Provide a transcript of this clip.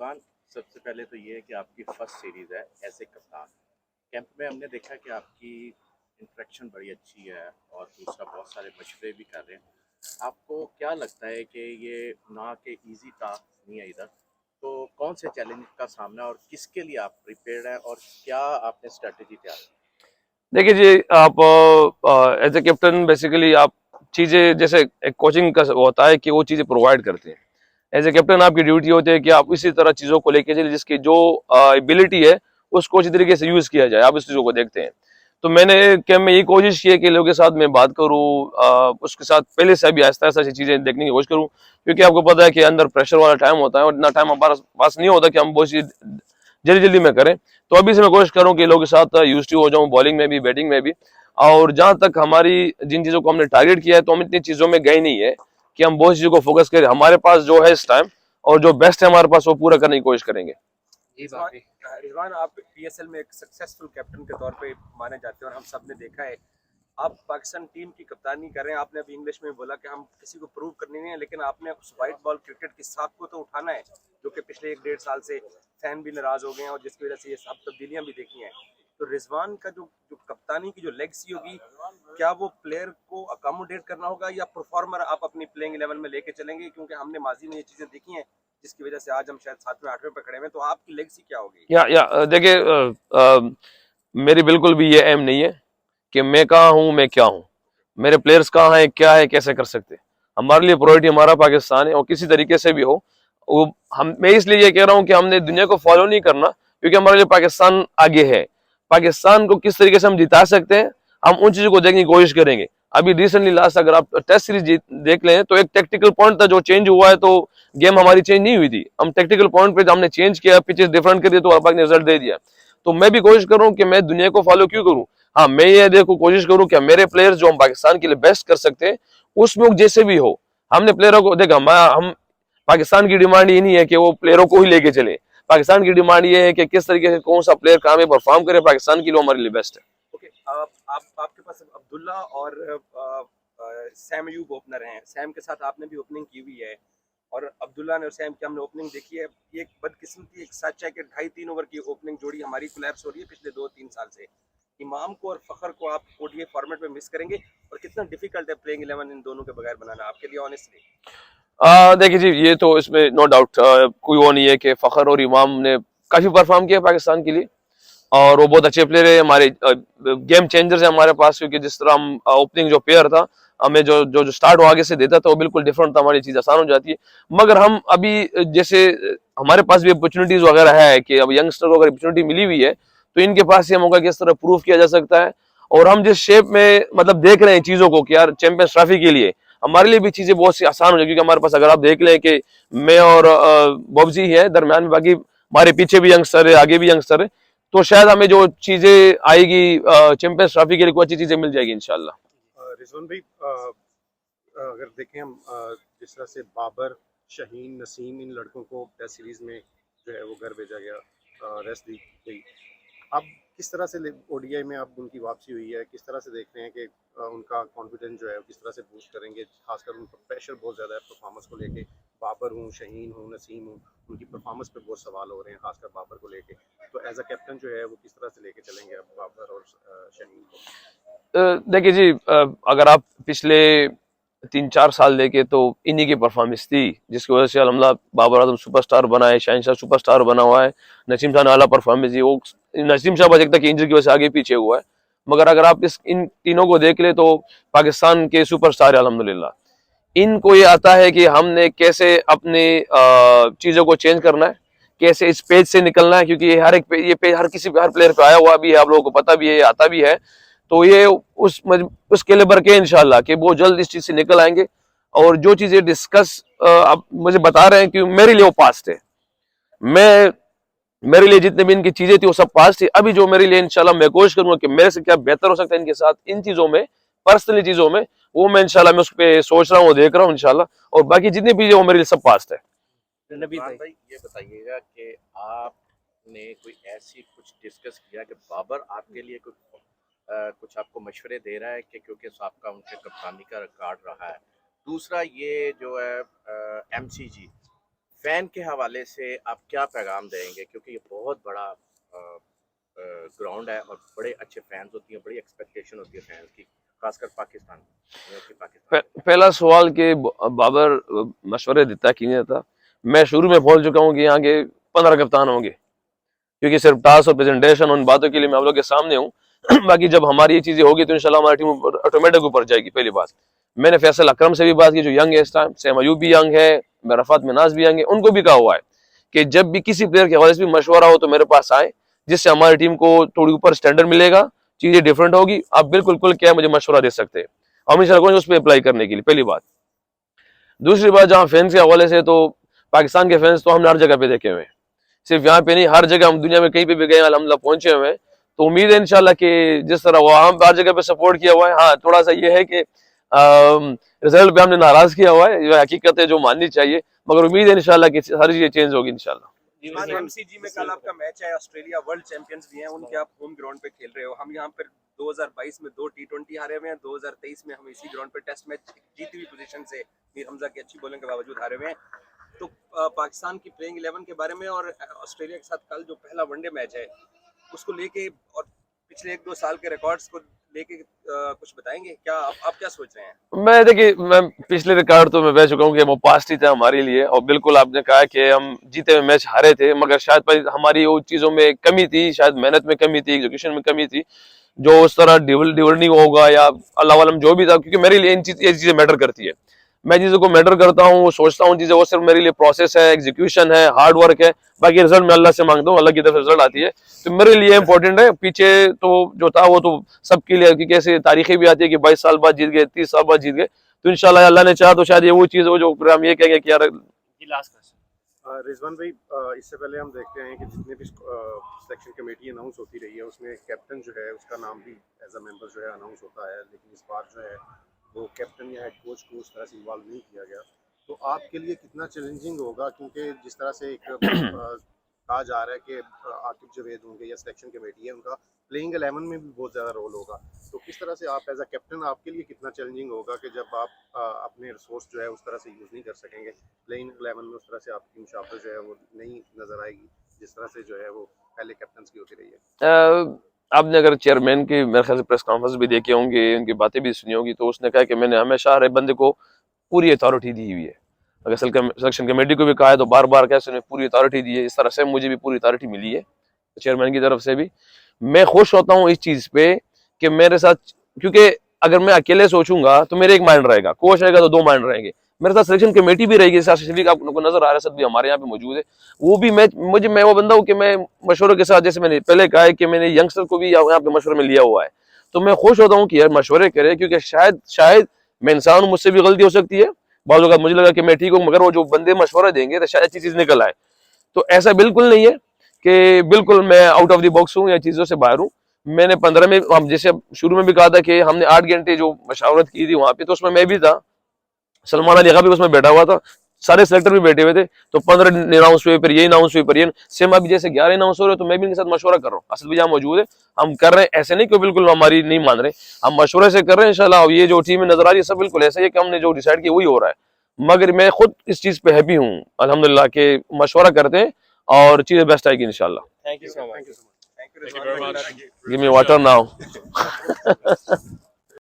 रिजवान, सबसे पहले तो ये है कि आपकी फर्स्ट सीरीज़ है एज ए कप्तान। कैंप में हमने देखा कि आपकी इंटरेक्शन बड़ी अच्छी है और दूसरा बहुत सारे मशवरे भी कर रहे हैं। आपको क्या लगता है कि ये ना कि इजी टास्क नहीं है इधर, तो कौन से चैलेंज का सामना और किसके लिए आप प्रिपेयर्ड हैं और क्या आपने स्ट्रेटजी तैयार की? देखिए जी, आप एज ए कैप्टन बेसिकली आप चीजें जैसे एक कोचिंग का होता है कि वो चीजें प्रोवाइड करते हैं। एज ए कैप्टन आपकी ड्यूटी होती है कि आप इसी तरह चीजों को लेके चलिए जिसकी जो एबिलिटी है उसको अच्छी तरीके से यूज किया जाए। आप इस चीजों को देखते हैं। तो मैंने कैम्प में ये कोशिश की है कि लोगों के साथ मैं बात करूं, उसके साथ पहले से अभी आहिस्ता आहिस्ता चीजें देखने की कोशिश करूं, क्योंकि आपको पता है कि अंदर प्रेशर वाला टाइम होता है और इतना टाइम हमारे पास नहीं होता कि हम बहुत सी जल्दी जल्दी में करें। तो अभी से मैं कोशिश करूं कि लोगों के साथ यूज हो जाऊं, बॉलिंग में भी बैटिंग में भी। और जहां तक हमारी जिन चीजों को हमने टारगेट किया है तो हम इतनी चीजों में गए नहीं है कि हम बहुत चीजों को फोकस करें। हमारे पास जो है इस टाइम और जो बेस्ट है हमारे पास वो पूरा करने की कोशिश करेंगे। जी बाकी रिजवान, आप पीएसएल में एक सक्सेसफुल कैप्टन के तौर पे माने जाते हैं और हम सब ने देखा है आप पाकिस्तान टीम की कप्तानी कर रहे हैं। आपने अभी इंग्लिश में बोला कि हम किसी को प्रूव करनी नहीं है, लेकिन आपने उस वाइट बॉल क्रिकेट की साख को तो उठाना है जो कि पिछले 1-1.5 साल से फैन भी नाराज हो गए हैं और जिसकी वजह से ये सब तब्दीलियां भी देखी हैं। तो रिजवान का जो जो कप्तानी की जो लेगेसी होगी, क्या वो प्लेयर को अकोमोडेट करना होगा या परफॉर्मर आप अपनी प्लेइंग 11 में लेके चलेंगे? क्योंकि हमने माजी में ये चीजें देखी हैं जिसकी वजह से आज हम शायद 7वें 8वें पे खड़े हैं। तो आपकी लेगेसी क्या होगी? देखिए, मेरी बिल्कुल भी ये एम नहीं है कि मैं कहाँ हूँ, मैं क्या हूँ, मेरे प्लेयर्स कहाँ हैं, क्या है, कैसे कर सकते। हमारे लिए प्रायोरिटी हमारा पाकिस्तान है और किसी तरीके से भी हो वो हम मैं इसलिए ये कह रहा हूँ कि हमने दुनिया को फॉलो नहीं करना, क्योंकि हमारे लिए पाकिस्तान आगे है। पाकिस्तान को किस तरीके से हम जिता सकते हैं, हम उन चीजों को देखने की कोशिश करेंगे। अभी रिसेंटली लास्ट अगर आप टेस्ट सीरीज देख लें तो एक टेक्टिकल पॉइंट था जो चेंज हुआ है, तो गेम हमारी चेंज नहीं हुई थी। हम टेक्टिकल पॉइंट पे हमने चेंज किया, पिचेस डिफरेंट कर दिया, तो अल्लाह ने रिजल्ट दे दिया। तो मैं भी कोशिश करूं कि मैं दुनिया को फॉलो क्यों करूं। हाँ, मैं ये देखो कोशिश करूं कि मेरे प्लेयर्स जो हम पाकिस्तान के लिए बेस्ट कर सकते हैं उसमें वो जैसे भी हो। हमने प्लेयरों को देखा, हम पाकिस्तान की डिमांड ये नहीं है कि वो प्लेयरों को ही लेके चले। पाकिस्तान की डिमांड ये है कि किस तरीके से कौन सा प्लेयर काम में परफॉर्म करे पाकिस्तान के लिए हमारे लिए बेस्ट है। ओके, आप आपके पास अब्दुल्ला और सैम अयूब ओपनर हैं। सैम के साथ आपने भी ओपनिंग की हुई है और अब्दुल्ला ने और सैम की हमने ओपनिंग देखी है। ये एक बदकिस्मती एक सच है कि 2.5-3 ओवर की ओपनिंग जोड़ी हमारी कोलैप्स हो रही है पिछले 2-3 साल से। इमाम को और फखर को आप ओडीआई फॉर्मेट में मिस करेंगे और कितना डिफिकल्ट है प्लेइंग 11 इन दोनों के बगैर बनाना आपके लिए ऑनेस्टली? देखिए जी, ये तो इसमें नो डाउट कोई वो नहीं है कि फखर और इमाम ने काफी परफॉर्म किया पाकिस्तान के लिए और वो बहुत अच्छे प्लेयर है, हमारे गेम चेंजर्स है हमारे पास। क्योंकि जिस तरह हम ओपनिंग जो पेयर था, हमें जो जो जो स्टार्ट वो आगे से देता था वो बिल्कुल डिफरेंट था, हमारी चीज आसान हो जाती है। मगर हम अभी जैसे हमारे पास भी अपॉर्चुनिटीज वगैरह है कि अब यंगस्टर को अगर अपॉर्चुनिटी मिली हुई है तो इनके पास ये मौका किस तरह प्रूव किया जा सकता है। और हम जिस शेप में मतलब देख रहे हैं चीजों को कि यार चैंपियंस ट्रॉफी के लिए हमारे लिए भी चीजें बहुत सी आसान हो जाएगी। क्योंकि हमारे पास अगर आप देख लें कि मैं और बब्जी है दरमियान में, बाकी हमारे पीछे भी यंगस्टर है, आगे भी यंगस्टर है, तो शायद हमें जो चीजें आएगी चैंपियंस ट्रॉफी के लिए कोई अच्छी चीजें मिल जाएगी इंशाल्लाह। रिजवान भाई, अगर देखें हम, जिस तरह से बाबर, शाहीन, नसीम, इन लड़कों को टेस्ट सीरीज में जो है वो घर भेजा गया, रेस्ट दी गई। अब किस तरह से ओडीआई में अब उनकी वापसी हुई है, किस तरह से देख रहे हैं कि उनका कॉन्फिडेंस जो है वो किस तरह से बूस्ट करेंगे? खासकर उन पर प्रेशर बहुत ज़्यादा है परफॉर्मेंस को लेके। बाबर हूँ, शाहीन हूँ, नसीम हूँ, उनकी परफॉर्मेंस पे बहुत सवाल हो रहे हैं, खासकर बाबर को लेके। तो एज अ कैप्टन जो है वो किस तरह से लेके चलेंगे अब बाबर और शाहीन को? देखिए जी, अगर आप पिछले 3-4 साल देखे तो इन्हीं की परफॉर्मेंस थी जिसकी वजह से अल्हम्दुलिल्लाह बाबर आजम सुपरस्टार बना है, शहनशाह सुपरस्टार बना हुआ है, नसीम शाह ने आला परफॉर्मेंस दी। वो नसीम शाह बच तक इंजरी की वजह से आगे पीछे हुआ है। मगर अगर आप इस इन तीनों को देख ले तो पाकिस्तान के सुपरस्टार है अल्हम्दुलिल्लाह। इनको ये आता है कि हमने कैसे अपने चीजों को चेंज करना है, कैसे इस पेज से निकलना है। क्योंकि ये हर एक पे, ये पेज हर किसी पे, हर प्लेयर पे आया हुआ भी है, आप लोगों को पता भी है, ये आता भी है। तो ये उस कैलिबर के इंशाल्लाह कि वो जल्द इस चीज से निकल आएंगे। और जो चीजें डिस्कस आप मुझे बता रहे हैं कि मेरे लिए वो पास्ट है। मैं मेरे लिए जितने भी इनकी चीजें थी वो सब पास थी। अभी जो मेरे लिए इंशाल्लाह मैं कोशिश करूंगा कि मेरे से क्या बेहतर हो सकता है इनके साथ इन चीजों में, पर्सनली चीजों में, वो मैं इंशाल्लाह मैं उस पर सोच रहा हूँ, देख रहा हूँ इंशाल्लाह। और बाकी जितनी भी वो मेरे लिए सब पास है। नबी रिजवान भाई, भाई, ये बताइएगा कि आपने कोई ऐसी कुछ डिस्कस किया कि बाबर आपके लिए कुछ आपको मशवरे दे रहा है कि क्योंकि आपका उनके कप्तानी का रिकॉर्ड रहा है। दूसरा ये जो है एमसीजी फैन के हवाले से आप क्या पैगाम देंगे, क्योंकि ये बहुत बड़ा ग्राउंड है और बड़े अच्छे फैंस होती हैं, बड़ी एक्सपेक्टेशन होती है फैंस की, खासकर पाकिस्तान पाकिस्तान। पहला सवाल के बाबर मशवरे देता कि नहीं देता, मैं शुरू में बोल चुका हूँ कि यहाँ के 15 कप्तान होंगे, क्योंकि सिर्फ टास्क और प्रेजेंटेशन उन बातों के लिए मैं आप लोग के सामने हूँ। बाकी जब हमारी ये चीजें होगी तो इंशाल्लाह हमारी टीम ऑटोमेटिक ऊपर जाएगी। पहली बात, मैंने फैसल अकरम से भी बात की जो यंग है इस टाइम, सैम अयूब भी यंग है, रफात मिनाज भी यंग है, उनको भी कहा हुआ है कि जब भी किसी प्लेयर के हवाले से भी मशवरा हो तो मेरे पास आए, जिससे हमारी टीम को थोड़ी ऊपर स्टैंडर्ड मिलेगा, चीजें डिफरेंट होगी। आप बिल्कुल खुल क्या मुझे मशवरा दे सकते हैं, हम इंशाल्लाह उस पर अप्लाई करने के लिए। पहली बात। दूसरी बात, जहाँ फैंस के हवाले से, तो पाकिस्तान के फैंस तो हमने हर जगह पे देखे हुए हैं, सिर्फ यहाँ पे नहीं, हर जगह हम दुनिया में कहीं पे भी गए अल्हम्दुलिल्लाह पहुंचे हुए हैं। तो उम्मीद है इंशाल्लाह कि जिस तरह वहाँ हर जगह पे सपोर्ट किया हुआ है, हाँ थोड़ा सा ये है कि रिजल्ट पे हमने नाराज किया हुआ है, ये हकीकत है जो माननी चाहिए, मगर उम्मीद है इंशाल्लाह कि हर चीज चेंज होगी इंशाल्लाह। एमसीजी में कल आपका मैच है, ऑस्ट्रेलिया वर्ल्ड चैंपियंस भी हैं, उनके आप होम ग्राउंड पे खेल रहे हो। हम यहाँ पर 2022 में 2 T20 हारे हुए हैं, 2023 में हम इसी ग्राउंड पे टेस्ट मैच जीती हुई पोजीशन से मीर हमजा की अच्छी बॉलिंग के बावजूद हारे हुए हैं। तो पाकिस्तान की प्लेइंग 11 के बारे में और ऑस्ट्रेलिया के साथ कल जो पहला वनडे मैच है उसको लेके और पिछले 1-2 साल के रिकॉर्ड्स को लेके कुछ बताएंगे क्या? आप क्या सोच रहे हैं? मैं देखिए, मैं पिछले रिकॉर्ड तो मैं कह चुका हूँ कि वो पास्ट ही था हमारे लिए, और बिल्कुल आपने कहा कि हम जीते हुए मैच हारे थे, मगर शायद हमारी वो चीजों में कमी थी, शायद मेहनत में कमी थी, एग्जीक्यूशन में कमी थी, जो उस तरह डिवलनिंग होगा या अल्लाह आलम जो भी था, क्योंकि मेरे लिए ये चीजें मैटर करती है। मैं चीजों को मैटर करता हूँ, सोचता हूँ चीजें, वो सिर्फ मेरे लिए प्रोसेस है, एग्जीक्यूशन है, हार्ड वर्क है, बाकी रिजल्ट मैं अल्लाह से मांगता हूँ, अल्लाह की तरफ रिजल्ट आती है, तो मेरे लिए इंपॉर्टेंट है। पीछे तो जो था वो तो सबके लिए, क्योंकि ऐसे तारीखें भी आती है कि 22 साल बाद जीत गए, 30 साल बाद जीत गए, तो इंशाल्लाह अल्लाह ने चाहा तो शायद ये वो चीज हो जो हम ये कहेंगे कि यार। रिजवान भाई, इससे पहले हम देखते हैं कि जितने भी सिलेक्शन कमेटी अनाउंस होती रही है उसमें कैप्टन जो है उसका नाम भी एज अ मेंबर जो है अनाउंस होता है, लेकिन इस बार जो है वो कैप्टन या हेड कोच को उस तरह से इन्वॉल्व नहीं किया गया। तो आपके लिए कितना चैलेंजिंग होगा, क्योंकि जिस तरह से एक कहा जा रहा है कि आकिब जवेद होंगे या सिलेक्शन कमेटी है उनका प्लेइंग 11 में भी बहुत ज़्यादा रोल होगा, तो किस तरह से आप एज अ कैप्टन, आपके लिए कितना चैलेंजिंग होगा कि जब आप अपने रिसोर्स जो है उस तरह से यूज़ नहीं कर सकेंगे प्लेइंग 11 में, उस तरह से आपकी मुशावरत जो है वो नहीं नज़र आएगी जिस तरह से जो है वो पहले कैप्टन की होती रही है। आपने अगर चेयरमैन की मेरे ख्याल से प्रेस कॉन्फ्रेंस भी देखे होंगे, उनकी बातें भी सुनी होगी, तो उसने कहा कि मैंने हमेशा हर बंदे को पूरी अथॉरिटी दी हुई है। अगर सिलेक्शन कमेटी को भी कहा है तो बार बार कैसे उन्हें पूरी अथॉरिटी दी है, इस तरह से मुझे भी पूरी अथॉरिटी मिली है चेयरमैन की तरफ से भी। मैं खुश होता हूँ इस चीज पे कि मेरे साथ, क्योंकि अगर मैं अकेले सोचूंगा तो मेरे एक माइंड रहेगा, कोच रहेगा तो 2 माइंड रहेंगे, मेरे साथ सिलेक्शन कमेटी भी रहेगी, शफीक आपको नजर आ रहा है, भी हमारे यहाँ पे मौजूद है, वो भी मैं वो बंदा हूँ कि मैं मशवरे के साथ, जैसे मैंने पहले कहा है कि मैंने यंगस्टर को भी यहाँ पे मशवरे में लिया हुआ है, तो मैं खुश होता हूँ कि यार मशवरे करे, क्योंकि शायद मैं इंसान हूँ, मुझसे भी गलती हो सकती है, बहुत लोग मुझे लगा कि मैं ठीक हूँ, मगर वो जो बंदे मशवरा देंगे तो शायद अच्छी चीज निकल आए। तो ऐसा बिल्कुल नहीं है कि बिल्कुल मैं आउट ऑफ द बॉक्स हूँ या चीजों से बाहर हूँ। मैंने 15 में, हम जैसे शुरू में भी कहा था कि हमने 8 घंटे जो मशावरत की थी वहां पे, तो उसमें मैं भी था, सलमान अली खां भी उसमें बैठा हुआ था, सारे सेलेक्टर भी बैठे हुए थे, तो 15 अनाउंस हुए, फिर ये अनाउंस हुई, फिर ये सेम अभी जैसे 11 अनाउंस हो रहे, तो मैं भी इनके साथ मशवरा कर रहा हूँ, असद भी जहाँ मौजूद है, हम कर रहे हैं, ऐसे नहीं कि बिल्कुल हमारी नहीं मान रहे, हम मशवरे से कर रहे हैं इंशाल्लाह। ये जो टीम में नजर आ रही है सब बिल्कुल ऐसा ही है कि हमने जो डिसाइड किया वही हो रहा है, मगर मैं खुद इस चीज पे हैप्पी हूँ अल्हम्दुलिल्लाह के मशवरा करते हैं और चीजें बेस्ट आएगी इंशाल्लाह। Thank you so much. Thank you give me water now.